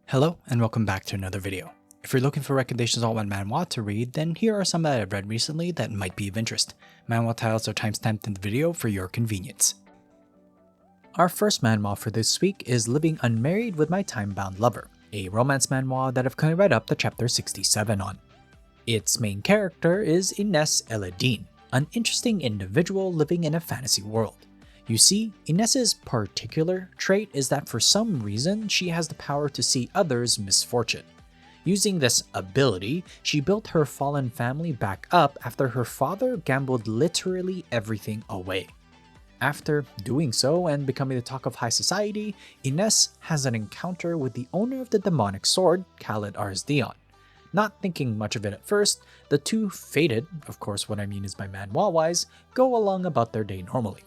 Hello and welcome back to another video. If you're looking for recommendations on what manhwa to read, then here are some that I've read recently that might be of interest. Manhwa titles are timestamped in the video for your convenience. Our first manhwa for this week is Living Unmarried with My Time-Bound Lover, a romance manhwa that I've currently read up to chapter 67 on. Its main character is Ines Eladine, an interesting individual living in a fantasy world. You see, Ines's particular trait is that for some reason, she has the power to see others' misfortune. Using this ability, she built her fallen family back up after her father gambled literally everything away. After doing so and becoming the talk of high society, Ines has an encounter with the owner of the demonic sword, Khaled Arsdion. Not thinking much of it at first, the two fated, of course what I mean is by manhwa-wise, go along about their day normally.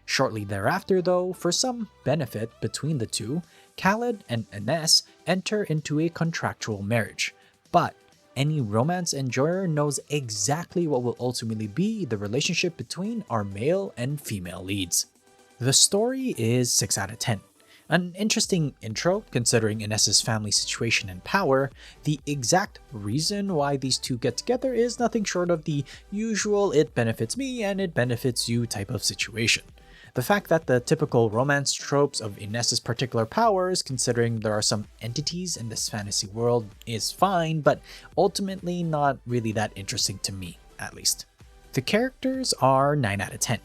Shortly thereafter though, for some benefit between the two, Khaled and Ines enter into a contractual marriage. But any romance enjoyer knows exactly what will ultimately be the relationship between our male and female leads. The story is 6 out of 10. An interesting intro considering Ines's family situation and power. The exact reason why these two get together is nothing short of the usual it benefits me and it benefits you type of situation. The fact that the typical romance tropes of Ines's particular powers, considering there are some entities in this fantasy world, is fine, but ultimately not really that interesting to me, at least. The characters are 9 out of 10.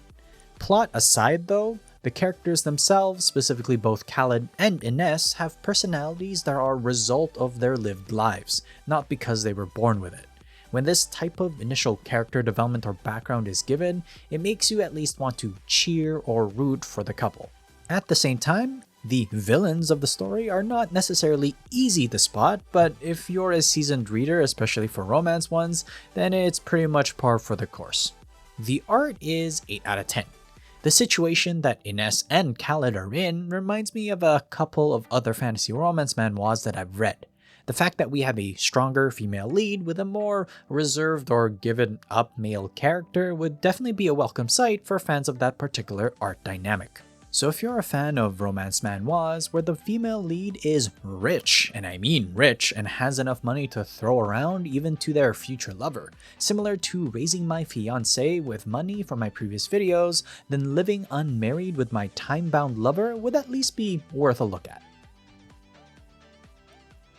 Plot aside though, the characters themselves, specifically both Khaled and Ines, have personalities that are a result of their lived lives, not because they were born with it. When this type of initial character development or background is given, it makes you at least want to cheer or root for the couple. At the same time, the villains of the story are not necessarily easy to spot, but if you're a seasoned reader, especially for romance ones, then it's pretty much par for the course. The art is 8 out of 10. The situation that Ines and Khaled are in reminds me of a couple of other fantasy romance manhwas that I've read. The fact that we have a stronger female lead with a more reserved or given up male character would definitely be a welcome sight for fans of that particular art dynamic. So if you're a fan of romance manhwas where the female lead is rich, and I mean rich, and has enough money to throw around even to their future lover, similar to Raising My Fiancé with money from my previous videos, then Living Unmarried with My Time-Bound Lover would at least be worth a look at.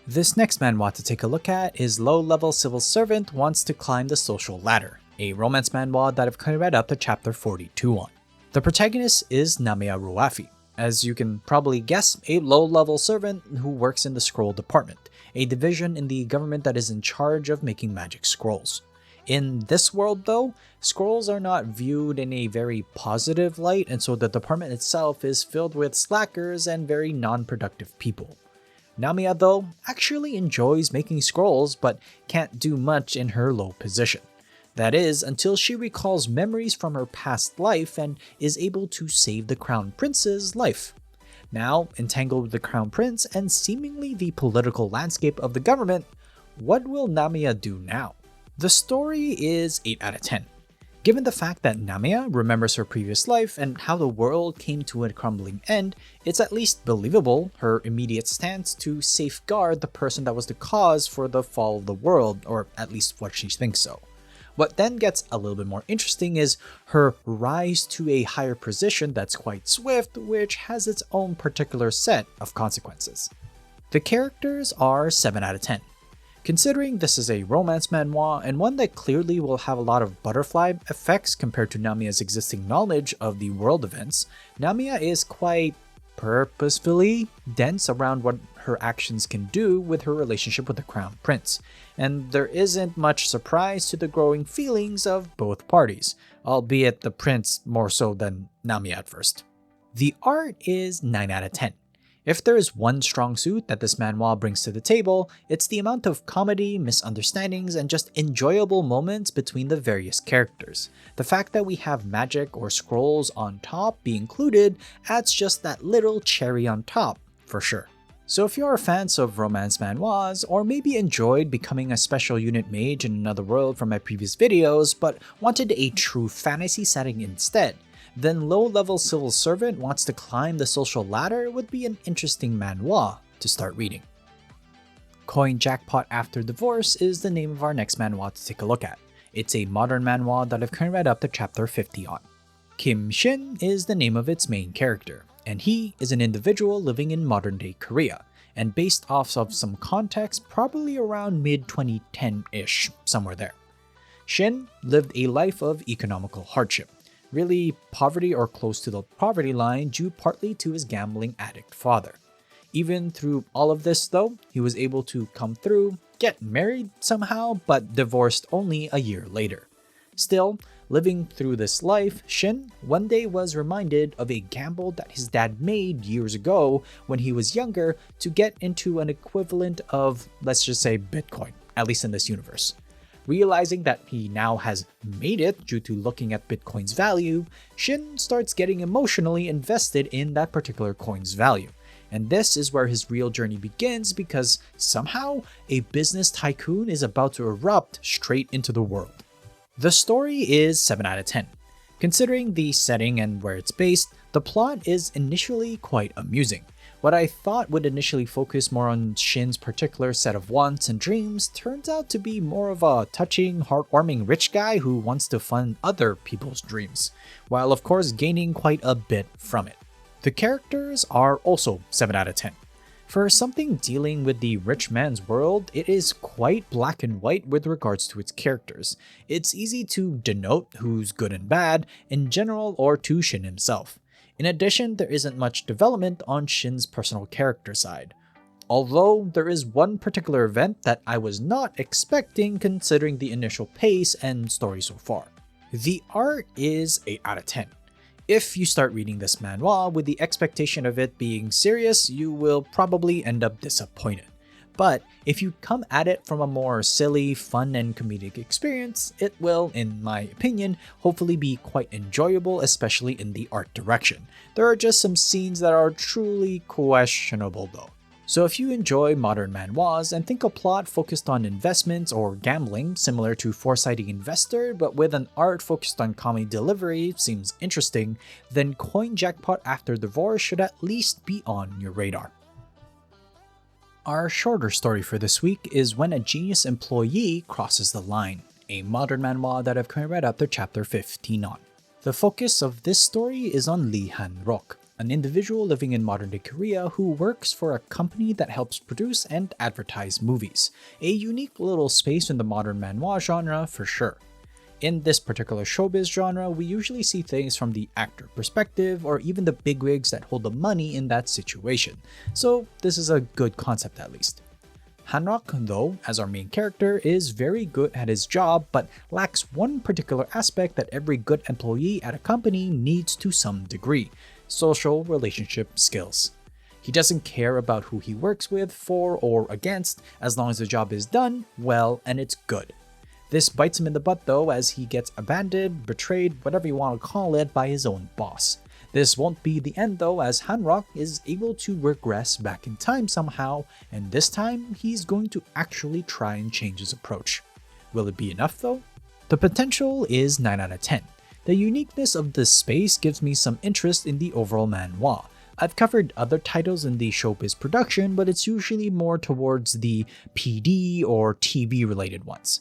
This next manhwa to take a look at is Low-Level Civil Servant Wants to Climb the Social Ladder, a romance manhwa that I've currently read up to chapter 42 on. The protagonist is Namia Ruafi, as you can probably guess, a low-level servant who works in the scroll department, a division in the government that is in charge of making magic scrolls. In this world though, scrolls are not viewed in a very positive light, and so the department itself is filled with slackers and very non-productive people. Namia though actually enjoys making scrolls but can't do much in her low position. That is, until she recalls memories from her past life and is able to save the Crown Prince's life. Now, entangled with the Crown Prince and seemingly the political landscape of the government, what will Namia do now? The story is 8 out of 10. Given the fact that Namia remembers her previous life and how the world came to a crumbling end, it's at least believable her immediate stance to safeguard the person that was the cause for the fall of the world, or at least what she thinks so. What then gets a little bit more interesting is her rise to a higher position that's quite swift, which has its own particular set of consequences. The characters are 7 out of 10. Considering this is a romance manhwa and one that clearly will have a lot of butterfly effects compared to Namia's existing knowledge of the world events, Namia is quite purposefully dense around what her actions can do with her relationship with the Crown Prince, and there isn't much surprise to the growing feelings of both parties, albeit the prince more so than Namia at first. The art is 9 out of 10. If there is one strong suit that this manhwa brings to the table, it's the amount of comedy, misunderstandings, and just enjoyable moments between the various characters. The fact that we have magic or scrolls on top be included adds just that little cherry on top, for sure. So if you're fans of romance manhwas, or maybe enjoyed becoming a special unit mage in another world from my previous videos, but wanted a true fantasy setting instead, then Low-Level Civil Servant Wants to Climb the Social Ladder would be an interesting manhwa to start reading. Coin Jackpot After Divorce is the name of our next manhwa to take a look at. It's a modern manhwa that I've currently read up to chapter 50 on. Kim Shin is the name of its main character, and he is an individual living in modern-day Korea, and based off of some context, probably around mid-2010-ish, somewhere there. Shin lived a life of economical hardship, really poverty or close to the poverty line due partly to his gambling addict father. Even through all of this though, he was able to come through, get married somehow, but divorced only a year later. Still, living through this life, Shin one day was reminded of a gamble that his dad made years ago when he was younger to get into an equivalent of, let's just say, Bitcoin, at least in this universe. Realizing that he now has made it due to looking at Bitcoin's value, Shin starts getting emotionally invested in that particular coin's value. And this is where his real journey begins because somehow a business tycoon is about to erupt straight into the world. The story is 7 out of 10. Considering the setting and where it's based, the plot is initially quite amusing. What I thought would initially focus more on Shin's particular set of wants and dreams turns out to be more of a touching, heartwarming rich guy who wants to fund other people's dreams, while of course gaining quite a bit from it. The characters are also 7 out of 10. For something dealing with the rich man's world, it is quite black and white with regards to its characters. It's easy to denote who's good and bad in general or to Shin himself. In addition, there isn't much development on Shin's personal character side. Although there is one particular event that I was not expecting considering the initial pace and story so far. The art is 8 out of 10. If you start reading this manhwa with the expectation of it being serious, you will probably end up disappointed. But if you come at it from a more silly, fun, and comedic experience, it will, in my opinion, hopefully be quite enjoyable, especially in the art direction. There are just some scenes that are truly questionable though. So if you enjoy modern manhwas and think a plot focused on investments or gambling, similar to Foresighting Investor, but with an art focused on comedy delivery seems interesting, then Coin Jackpot After Divorce should at least be on your radar. Our shorter story for this week is When a Genius Employee Crosses the Line, a modern manhwa that I've currently read up to chapter 15 on. The focus of this story is on Lee Han-rok, an individual living in modern-day Korea who works for a company that helps produce and advertise movies, a unique little space in the modern manhwa genre for sure. In this particular showbiz genre, we usually see things from the actor perspective or even the bigwigs that hold the money in that situation, so this is a good concept at least. Han-rok, though, as our main character, is very good at his job but lacks one particular aspect that every good employee at a company needs to some degree: social relationship skills. He doesn't care about who he works with, for or against, as long as the job is done well and it's good. This bites him in the butt though, as he gets abandoned, betrayed, whatever you want to call it, by his own boss. This won't be the end though, as Han-rok is able to regress back in time somehow, and this time he's going to actually try and change his approach. Will it be enough though? The potential is 9 out of 10. The uniqueness of this space gives me some interest in the overall manhwa. I've covered other titles in the showbiz production, but it's usually more towards the PD or TV related ones.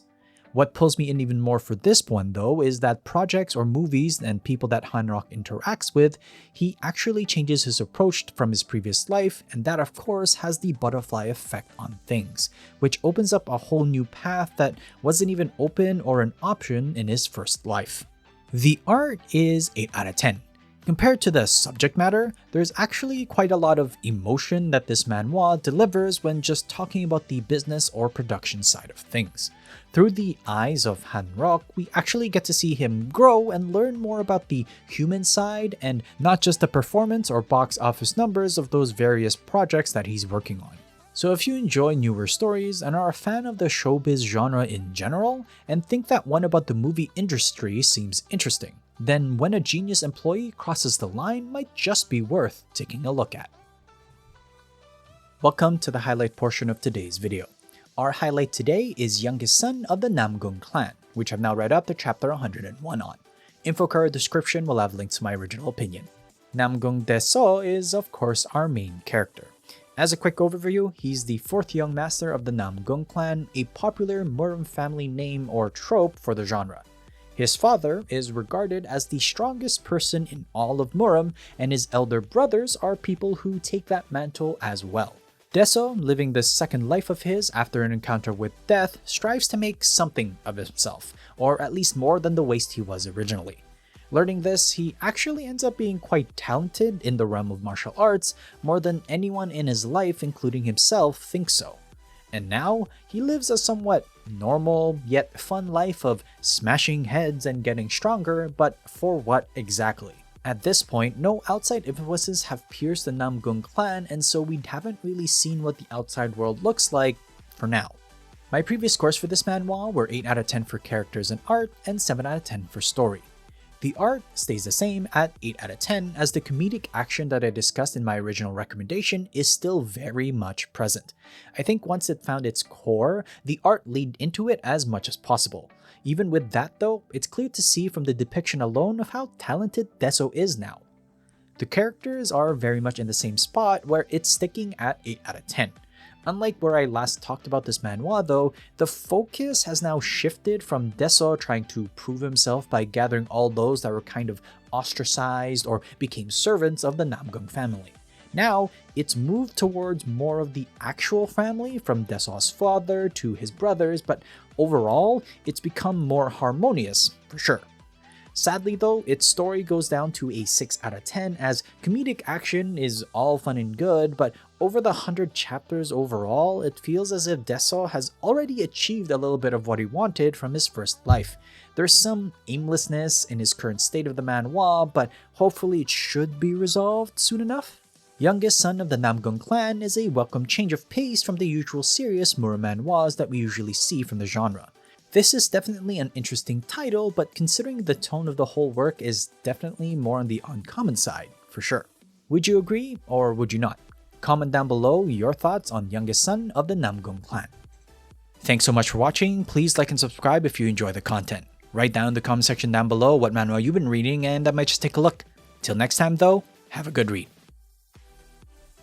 What pulls me in even more for this one though is that projects or movies and people that Han-rok interacts with, he actually changes his approach from his previous life, and that of course has the butterfly effect on things, which opens up a whole new path that wasn't even open or an option in his first life. The art is 8 out of 10. Compared to the subject matter, there's actually quite a lot of emotion that this manhwa delivers when just talking about the business or production side of things. Through the eyes of Han-rok, we actually get to see him grow and learn more about the human side and not just the performance or box office numbers of those various projects that he's working on. So if you enjoy newer stories and are a fan of the showbiz genre in general, and think that one about the movie industry seems interesting, then When a Genius Employee Crosses the Line might just be worth taking a look at. Welcome to the highlight portion of today's video. Our highlight today is Youngest Son of the NamGung clan, which I've now read up to chapter 101 on. Info card description will have links to my original opinion. NamGung Dae-seo is of course our main character. As a quick overview, he's the 4th young master of the NamGung clan, a popular Murim family name or trope for the genre. His father is regarded as the strongest person in all of Murim, and his elder brothers are people who take that mantle as well. Deso, living this second life of his after an encounter with death, strives to make something of himself, or at least more than the waste he was originally. Learning this, he actually ends up being quite talented in the realm of martial arts, more than anyone in his life, including himself, thinks so. And now, he lives a somewhat normal yet fun life of smashing heads and getting stronger, but for what exactly? At this point, no outside influences have pierced the NamGung clan, and so we haven't really seen what the outside world looks like for now. My previous scores for this manhwa were 8 out of 10 for characters and art, and 7 out of 10 for story. The art stays the same at 8 out of 10, as the comedic action that I discussed in my original recommendation is still very much present. I think once it found its core, the art leaned into it as much as possible. Even with that though, it's clear to see from the depiction alone of how talented Deso is now. The characters are very much in the same spot where it's sticking at 8 out of 10. Unlike where I last talked about this manhwa though, the focus has now shifted from Deso trying to prove himself by gathering all those that were kind of ostracized or became servants of the NamGung family. Now, it's moved towards more of the actual family, from Deso's father to his brothers, but overall, it's become more harmonious, for sure. Sadly though, its story goes down to a 6 out of 10, as comedic action is all fun and good, but over the 100 chapters overall, it feels as if Deso has already achieved a little bit of what he wanted from his first life. There's some aimlessness in his current state of the manhwa, but hopefully it should be resolved soon enough. Youngest son of the NamGung clan is a welcome change of pace from the usual serious Murim manhwas that we usually see from the genre. This is definitely an interesting title, but considering the tone of the whole work is definitely more on the uncommon side, for sure. Would you agree, or would you not? Comment down below your thoughts on youngest son of the NamGung clan. Thanks so much for watching. Please like and subscribe if you enjoy the content. Write down in the comment section down below what manhwa you've been reading and I might just take a look. Till next time though, have a good read.